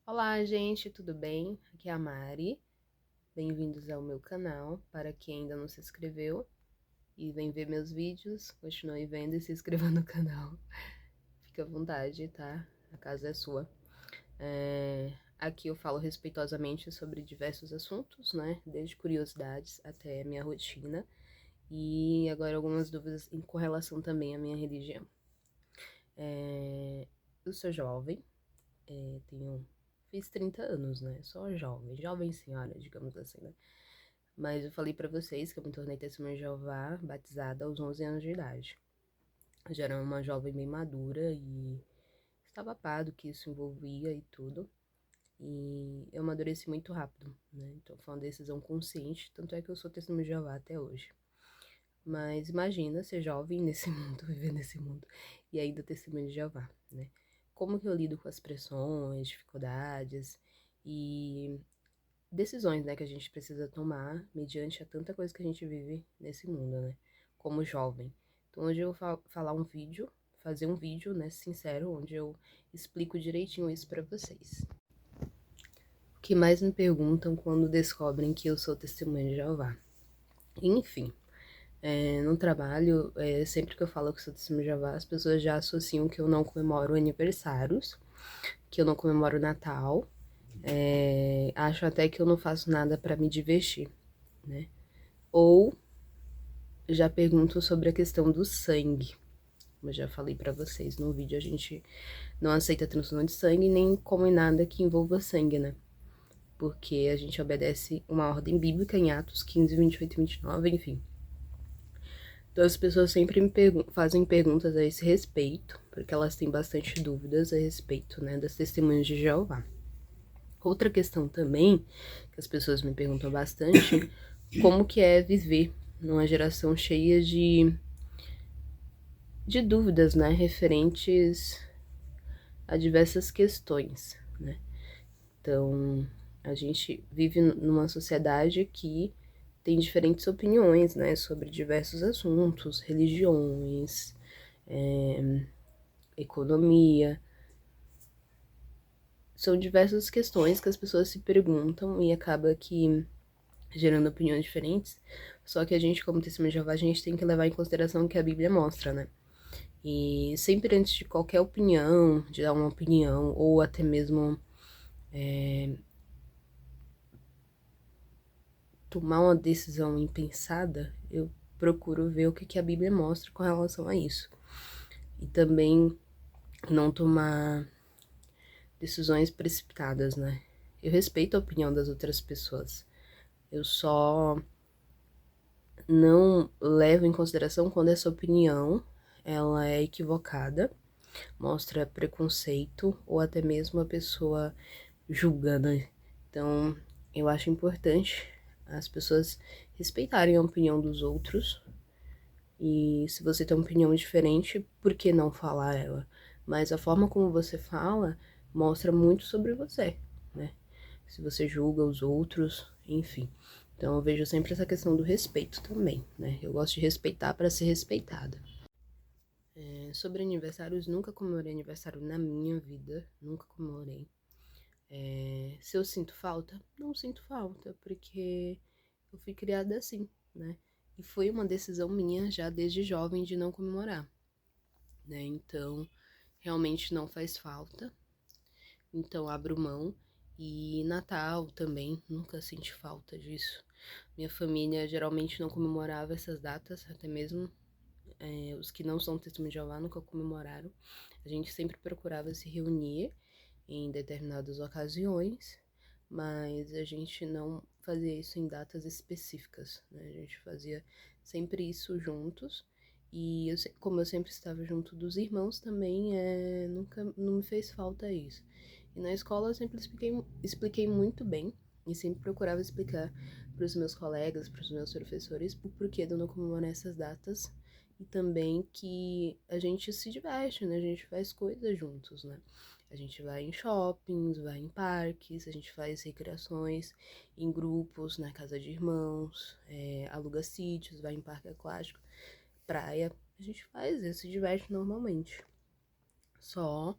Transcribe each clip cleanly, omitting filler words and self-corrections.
Olá, gente, tudo bem? Aqui é a Mari. Bem-vindos ao meu canal. Para quem ainda não se inscreveu e vem ver meus vídeos, continue vendo e se inscreva no canal. Fique à vontade, tá? A casa é sua. Aqui eu falo respeitosamente sobre diversos assuntos, né? Desde curiosidades até a minha rotina. E agora algumas dúvidas com relação também à minha religião. Eu sou jovem, fiz 30 anos, né? Sou jovem senhora, digamos assim, né? Mas eu falei pra vocês que eu me tornei testemunha de Jeová batizada aos 11 anos de idade. Eu já era uma jovem bem madura e estava a par do que isso envolvia e tudo. E eu amadureci muito rápido, né? Então foi uma decisão consciente, tanto é que eu sou testemunha de Jeová até hoje. Mas imagina ser jovem nesse mundo, viver nesse mundo, e ainda testemunha de Jeová, né? Como que eu lido com as pressões, dificuldades e decisões, né, que a gente precisa tomar mediante a tanta coisa que a gente vive nesse mundo, né, como jovem. Então hoje eu vou falar um vídeo, fazer um vídeo, né, sincero, onde eu explico direitinho isso pra vocês. O que mais me perguntam quando descobrem que eu sou testemunha de Jeová? Enfim, no trabalho, sempre que eu falo que sou testemunha de Jeová, as pessoas já associam que eu não comemoro aniversários, que eu não comemoro Natal, acho até que eu não faço nada pra me divertir, né? Ou já pergunto sobre a questão do sangue. Como eu já falei pra vocês no vídeo, a gente não aceita transfusão de sangue nem come nada que envolva sangue, né? Porque a gente obedece uma ordem bíblica em Atos 15, 28 e 29, enfim. Então as pessoas sempre me fazem perguntas a esse respeito, porque elas têm bastante dúvidas a respeito, né, das testemunhas de Jeová. Outra questão também, que as pessoas me perguntam bastante, como que é viver numa geração cheia de dúvidas, né, referentes a diversas questões, né? Então, a gente vive numa sociedade que tem diferentes opiniões, né, sobre diversos assuntos, religiões, economia. São diversas questões que as pessoas se perguntam e acaba que gerando opiniões diferentes. Só que a gente, como testemunha de Jeová, a gente tem que levar em consideração o que a Bíblia mostra, né? E sempre antes de qualquer opinião, de dar uma opinião, ou até mesmo tomar uma decisão impensada, eu procuro ver o que, que a Bíblia mostra com relação a isso. E também não tomar decisões precipitadas, né? Eu respeito a opinião das outras pessoas. Eu só não levo em consideração quando essa opinião ela é equivocada, mostra preconceito ou até mesmo a pessoa julga, né? Então, eu acho importante as pessoas respeitarem a opinião dos outros. E se você tem uma opinião diferente, por que não falar ela? Mas a forma como você fala mostra muito sobre você, né? Se você julga os outros, enfim. Então eu vejo sempre essa questão do respeito também, né? Eu gosto de respeitar para ser respeitada. Sobre aniversários, nunca comemorei aniversário na minha vida, nunca comemorei. Se eu sinto falta, não sinto falta, porque eu fui criada assim, né? E foi uma decisão minha já desde jovem de não comemorar, né? Então, realmente não faz falta. Então, abro mão. E Natal também, nunca senti falta disso. Minha família geralmente não comemorava essas datas, até mesmo os que não são testemunhos de Jeová nunca comemoraram. A gente sempre procurava se reunir em determinadas ocasiões, mas a gente não fazia isso em datas específicas, né? A gente fazia sempre isso juntos. E eu, como eu sempre estava junto dos irmãos também, nunca não me fez falta isso. E na escola eu sempre expliquei muito bem e sempre procurava explicar para os meus colegas, para os meus professores, o porquê de eu não comemorar essas datas e também que a gente se diverte, né? A gente faz coisas juntos, né? A gente vai em shoppings, vai em parques, a gente faz recreações em grupos, na casa de irmãos, aluga sítios, vai em parque aquático, praia. A gente faz isso, se diverte normalmente. Só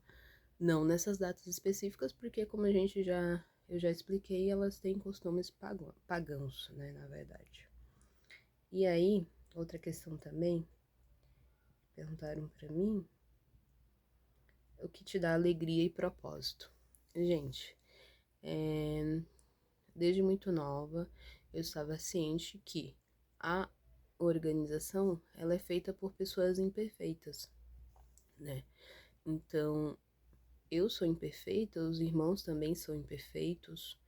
Não nessas datas específicas, porque como eu já expliquei, elas têm costumes pagãos, né, na verdade. E aí, outra questão também, perguntaram pra mim, o que te dá alegria e propósito? Gente, desde muito nova, eu estava ciente que a organização, ela é feita por pessoas imperfeitas, né? Então, eu sou imperfeita, os irmãos também são imperfeitos,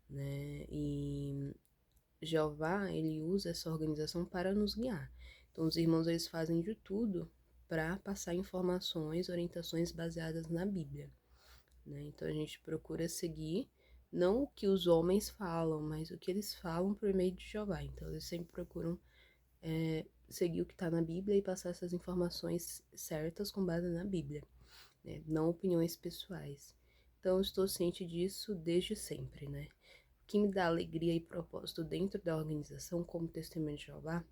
né? E Jeová, ele usa essa organização para nos guiar. Então, os irmãos, eles fazem de tudo para passar informações, orientações baseadas na Bíblia, né? Então, a gente procura seguir não o que os homens falam, mas o que eles falam por meio de Jeová. Então, eles sempre procuram seguir o que está na Bíblia e passar essas informações certas com base na Bíblia, né? Não opiniões pessoais. Então, eu estou ciente disso desde sempre, né? O que me dá alegria e propósito dentro da organização como testemunho de Jeová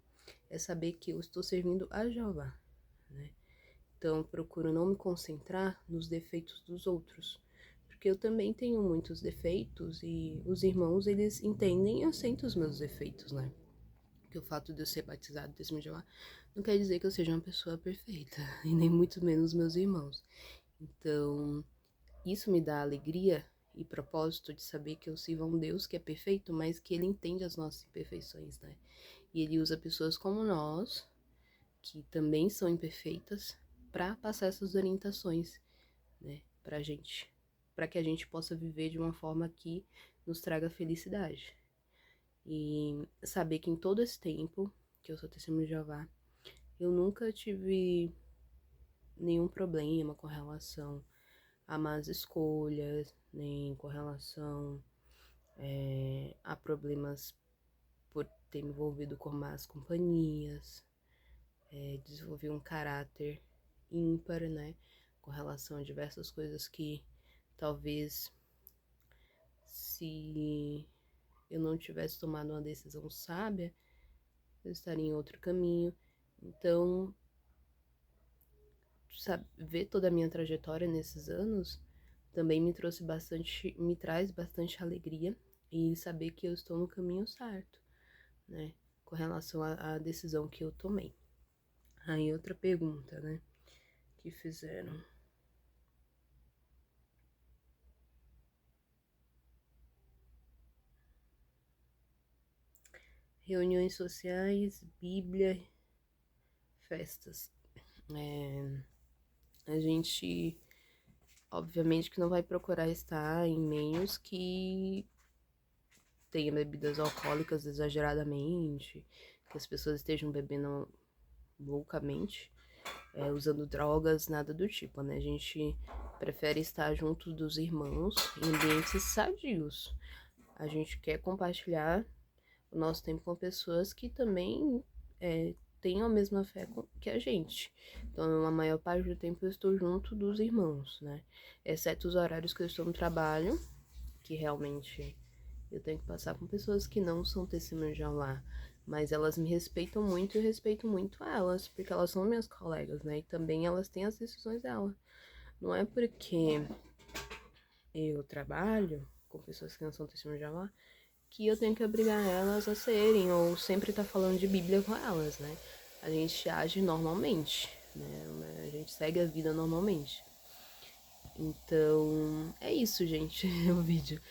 é saber que eu estou servindo a Jeová, né? Então, eu procuro não me concentrar nos defeitos dos outros, porque eu também tenho muitos defeitos e os irmãos, eles entendem e aceitam os meus defeitos, né? Que o fato de eu ser batizado testemunho de Jeová não quer dizer que eu seja uma pessoa perfeita, e nem muito menos meus irmãos. Então, isso me dá alegria e propósito de saber que eu sirvo a um Deus que é perfeito, mas que ele entende as nossas imperfeições, né? E ele usa pessoas como nós, que também são imperfeitas, para passar essas orientações, né, pra gente, para que a gente possa viver de uma forma que nos traga felicidade. E saber que em todo esse tempo que eu sou testemunha de Jeová, eu nunca tive nenhum problema com relação a más escolhas, nem com relação a problemas por ter me envolvido com más companhias, desenvolvi um caráter ímpar, né, com relação a diversas coisas que talvez se eu não tivesse tomado uma decisão sábia, eu estaria em outro caminho. Então, sabe, ver toda a minha trajetória nesses anos também me traz bastante alegria e saber que eu estou no caminho certo, né, com relação à decisão que eu tomei. Aí outra pergunta, né, que fizeram. Reuniões sociais, Bíblia, festas. A gente, obviamente, que não vai procurar estar em meios que tenha bebidas alcoólicas exageradamente, que as pessoas estejam bebendo loucamente, usando drogas, nada do tipo, né? A gente prefere estar junto dos irmãos em ambientes sadios. A gente quer compartilhar o nosso tempo com pessoas que também tenham a mesma fé que a gente. Então, a maior parte do tempo eu estou junto dos irmãos, né? Exceto os horários que eu estou no trabalho, que realmente eu tenho que passar com pessoas que não são testemunhas de Jeová, mas elas me respeitam muito e eu respeito muito elas, porque elas são minhas colegas, né? E também elas têm as decisões dela. Não é porque eu trabalho com pessoas que não são testemunhas de Jeová que eu tenho que obrigar elas a serem, ou sempre tá falando de Bíblia com elas, né? A gente age normalmente, né? A gente segue a vida normalmente. Então, é isso, gente, o vídeo.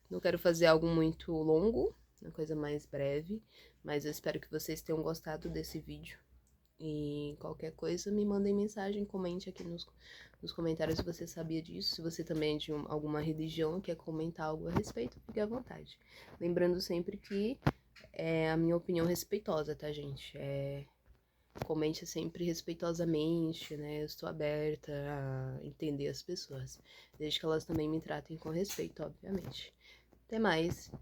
Não quero fazer algo muito longo, uma coisa mais breve, mas eu espero que vocês tenham gostado desse vídeo. E qualquer coisa, me mandem mensagem, comente aqui nos comentários se você sabia disso. Se você também é de alguma religião, quer comentar algo a respeito, fique à vontade. Lembrando sempre que é a minha opinião respeitosa, tá, gente? Comente sempre respeitosamente, né? Eu estou aberta a entender as pessoas, desde que elas também me tratem com respeito, obviamente. Até mais!